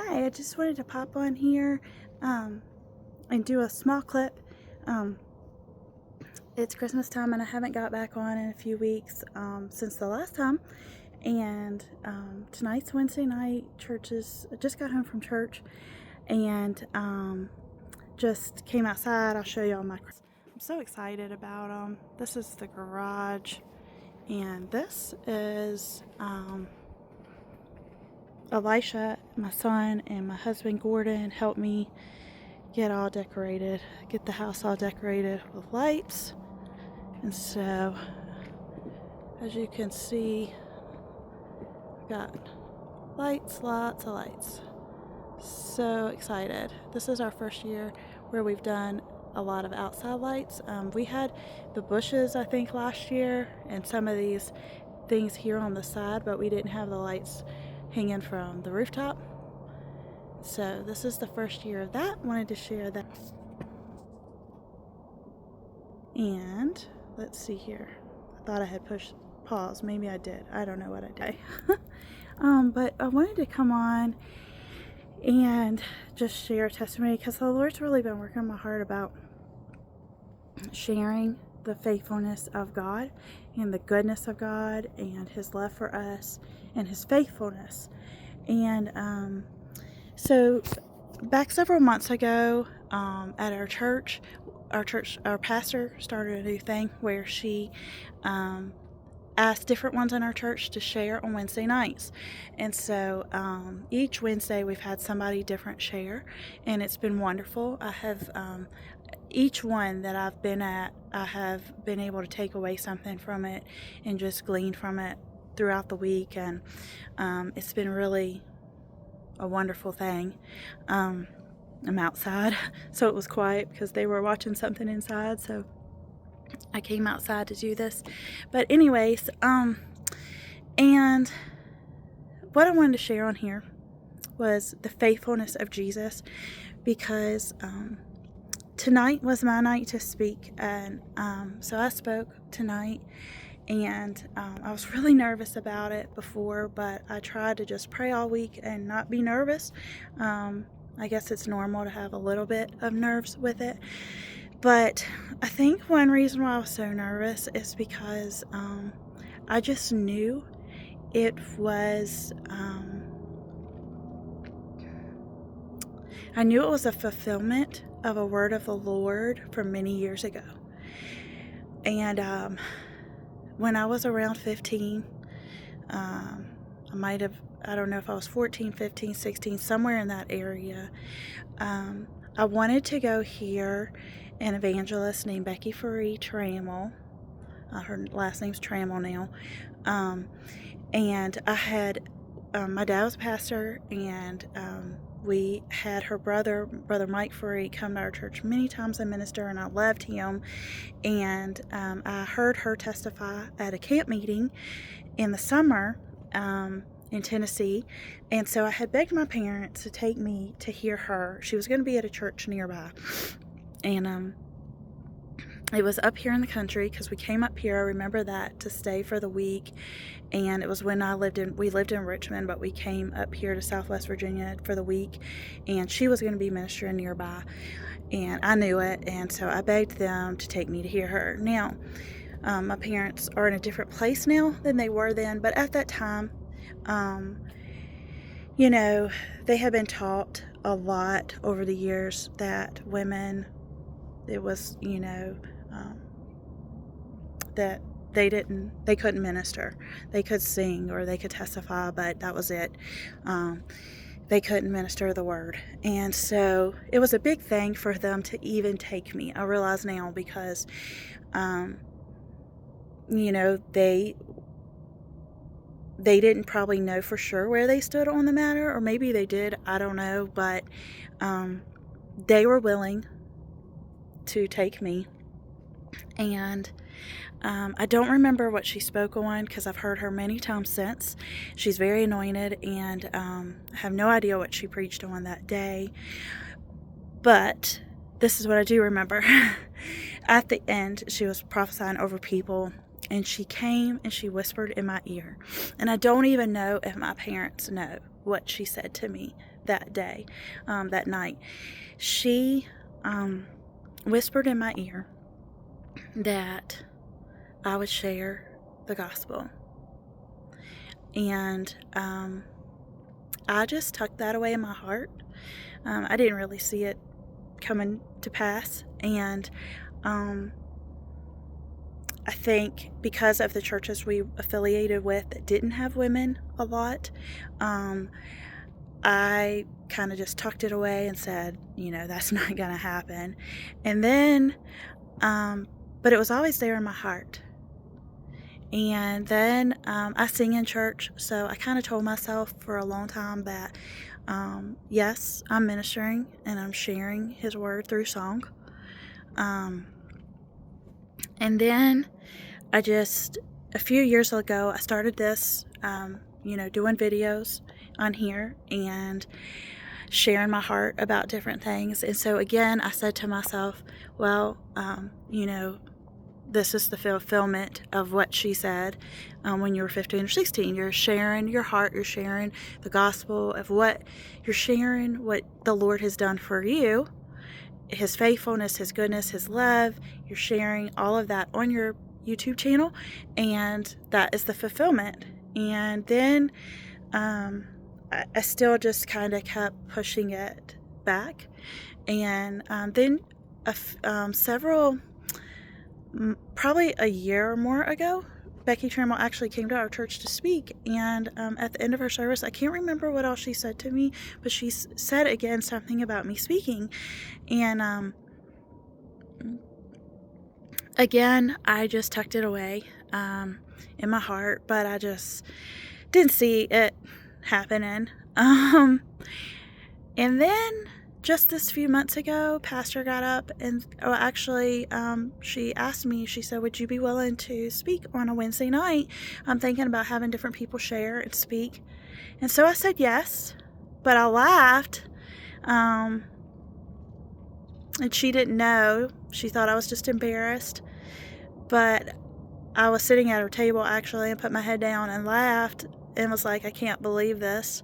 Hi, I just wanted to pop on here um, and do a small clip. Um, it's Christmas time and I haven't got back on in a few weeks since the last time. And tonight's Wednesday night. I just got home from church and just came outside. I'll show you all my. I'm so excited about them. This is the garage, and this is Elisha, my son, and my husband Gordon helped me get the house all decorated with lights. And so, as you can see, I've got lights, lots of lights. So excited. This is our first year where we've done a lot of outside lights. We had the bushes, I think, last year, and some of these things here on the side, but we didn't have the lights hanging from the rooftop. So this is the first year of that. Wanted to share that. And let's see here. I thought I had pushed pause. Maybe I did. I don't know what I did. But I wanted to come on and just share a testimony because the Lord's really been working on my heart about sharing the faithfulness of God and the goodness of God and His love for us and His faithfulness. And so back several months ago at our pastor started a new thing where she asked different ones in our church to share on Wednesday nights. And so each Wednesday we've had somebody different share, and it's been wonderful. I have each one that I've been at, I have been able to take away something from it and just glean from it throughout the week, and it's been really a wonderful thing. I'm outside, so it was quiet because they were watching something inside, so I came outside to do this. But anyways, and what I wanted to share on here was the faithfulness of Jesus, because tonight was my night to speak, and so I spoke tonight, and I was really nervous about it before, but I tried to just pray all week and not be nervous. I guess it's normal to have a little bit of nerves with it. But I think one reason why I was so nervous is because I just knew it was, I knew it was a fulfillment of a word of the Lord from many years ago. And when I was around 15, I don't know if I was 14, 15, 16, somewhere in that area, I wanted to go hear an evangelist named Becky Faree Trammell. Her last name's Trammell now. And I had, my dad was a pastor, and we had her brother Mike Faree, come to our church many times and minister, and I loved him. And I heard her testify at a camp meeting in the summer in Tennessee, and so I had begged my parents to take me to hear her. She was going to be at a church nearby, and it was up here in the country, because we came up here, I remember that, to stay for the week. And it was when we lived in Richmond, but we came up here to Southwest Virginia for the week, and she was going to be ministering nearby, and I knew it, and so I begged them to take me to hear her. Now, my parents are in a different place now than they were then, but at that time, they had been taught a lot over the years that women, it was, that they couldn't minister. They could sing or they could testify, but that was it. They couldn't minister the word. And so it was a big thing for them to even take me. I realize now, because, they didn't probably know for sure where they stood on the matter, or maybe they did, I don't know, but they were willing to take me. And I don't remember what she spoke on, because I've heard her many times since. She's very anointed, and I have no idea what she preached on that day. But this is what I do remember. At the end, she was prophesying over people, and she came and she whispered in my ear. And I don't even know if my parents know what she said to me that day, that night. She whispered in my ear that I would share the gospel. And I just tucked that away in my heart. I didn't really see it coming to pass. And I think because of the churches we affiliated with that didn't have women a lot, I kind of just tucked it away and said, that's not going to happen. And then, but it was always there in my heart. And then I sing in church, so I kind of told myself for a long time that, yes, I'm ministering and I'm sharing His word through song. And then a few years ago, I started this, doing videos on here and sharing my heart about different things. And so again, I said to myself, well, this is the fulfillment of what she said when you were 15 or 16. You're sharing your heart, you're sharing the gospel of what you're sharing, what the Lord has done for you, His faithfulness, His goodness, His love. You're sharing all of that on your YouTube channel, and that is the fulfillment. And then I still just kind of kept pushing it back. And then probably a year or more ago, Becky Trammell actually came to our church to speak, and at the end of her service, I can't remember what else she said to me, but she said again something about me speaking. And again, I just tucked it away in my heart, but I just didn't see it happening. And then just this few months ago, Pastor got up and she asked me, she said, would you be willing to speak on a Wednesday night? I'm thinking about having different people share and speak. And so I said yes, but I laughed. And she didn't know. She thought I was just embarrassed. But I was sitting at her table actually and put my head down and laughed and was like, I can't believe this.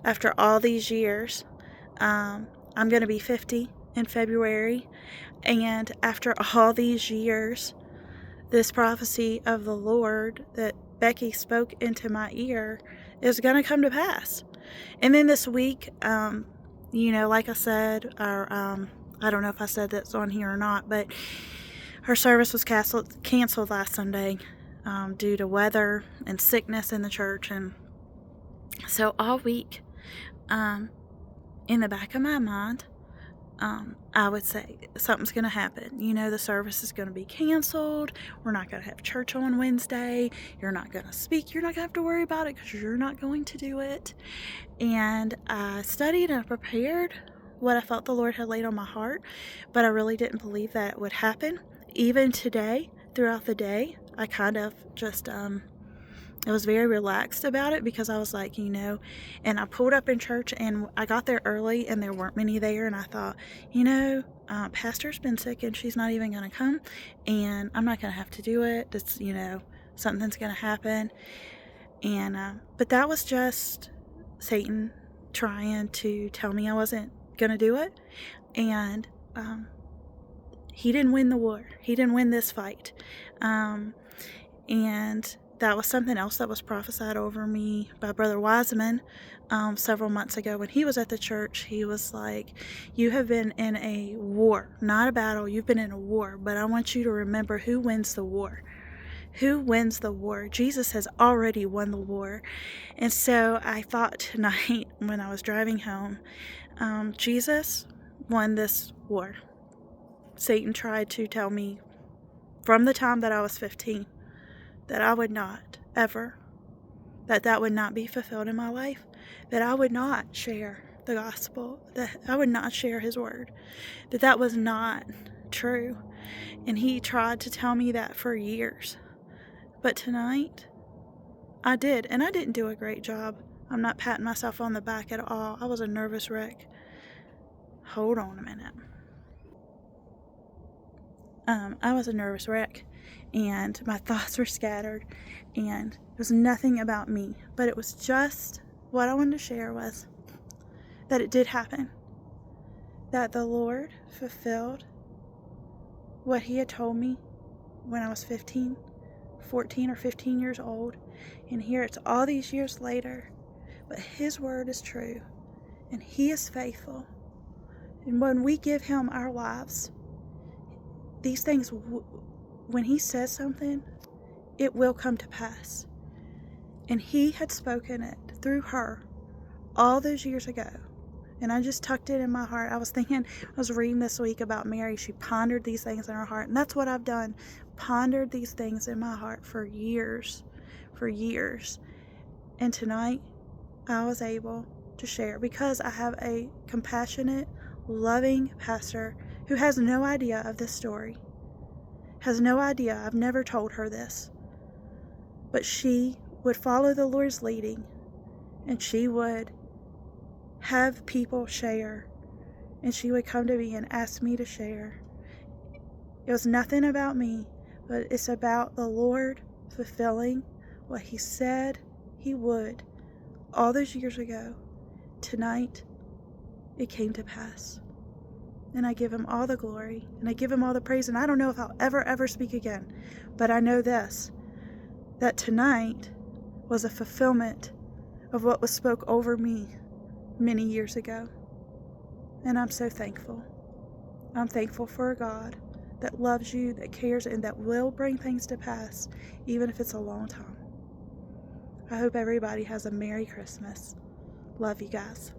After all these years, I'm going to be 50 in February. And after all these years, this prophecy of the Lord that Becky spoke into my ear is going to come to pass. And then this week, like I said, I don't know if I said that's on here or not, but her service was canceled last Sunday due to weather and sickness in the church. And so all week, in the back of my mind, I would say something's going to happen. The service is going to be canceled. We're not going to have church on Wednesday. You're not going to speak. You're not going to have to worry about it because you're not going to do it. And I studied and prepared what I felt the Lord had laid on my heart, but I really didn't believe that it would happen. Even today, throughout the day, I kind of just, I was very relaxed about it because I was like, and I pulled up in church and I got there early and there weren't many there. And I thought, Pastor's been sick and she's not even going to come and I'm not going to have to do it. It's, something's going to happen. And, but that was just Satan trying to tell me I wasn't going to do it. And, he didn't win the war. He didn't win this fight. And that was something else that was prophesied over me by Brother Wiseman several months ago when he was at the church. He was like, you have been in a war, not a battle. You've been in a war, but I want you to remember who wins the war. Who wins the war? Jesus has already won the war. And so I thought tonight when I was driving home, Jesus won this war. Satan tried to tell me from the time that I was 15 that I would not ever, that would not be fulfilled in my life, that I would not share the gospel, that I would not share His word, that was not true. And he tried to tell me that for years. But tonight, I did, and I didn't do a great job. I'm not patting myself on the back at all. I was a nervous wreck. Hold on a minute. I was a nervous wreck. and my thoughts were scattered, and it was nothing about me, but it was just what I wanted to share was that it did happen, that the Lord fulfilled what he had told me when I was 14 or 15 years old, and here it's all these years later, but his word is true, and he is faithful, and when we give him our lives, these things, when he says something, it will come to pass, and he had spoken it through her all those years ago. And I just tucked it in my heart. I was reading this week about Mary. She pondered these things in her heart. And that's what I've done. Pondered these things in my heart for years. And tonight, I was able to share because I have a compassionate, loving pastor who has no idea of this story. Has no idea. I've never told her this. But she would follow the Lord's leading. And she would have people share, and she would come to me and ask me to share. It was nothing about me, but it's about the Lord fulfilling what he said he would all those years ago. Tonight, it came to pass. And I give him all the glory, and I give him all the praise, and I don't know if I'll ever speak again, but I know this, that tonight was a fulfillment of what was spoke over me many years ago. And I'm so thankful. I'm thankful for a God that loves you, that cares, and that will bring things to pass, even if it's a long time. I hope everybody has a Merry Christmas. Love you guys.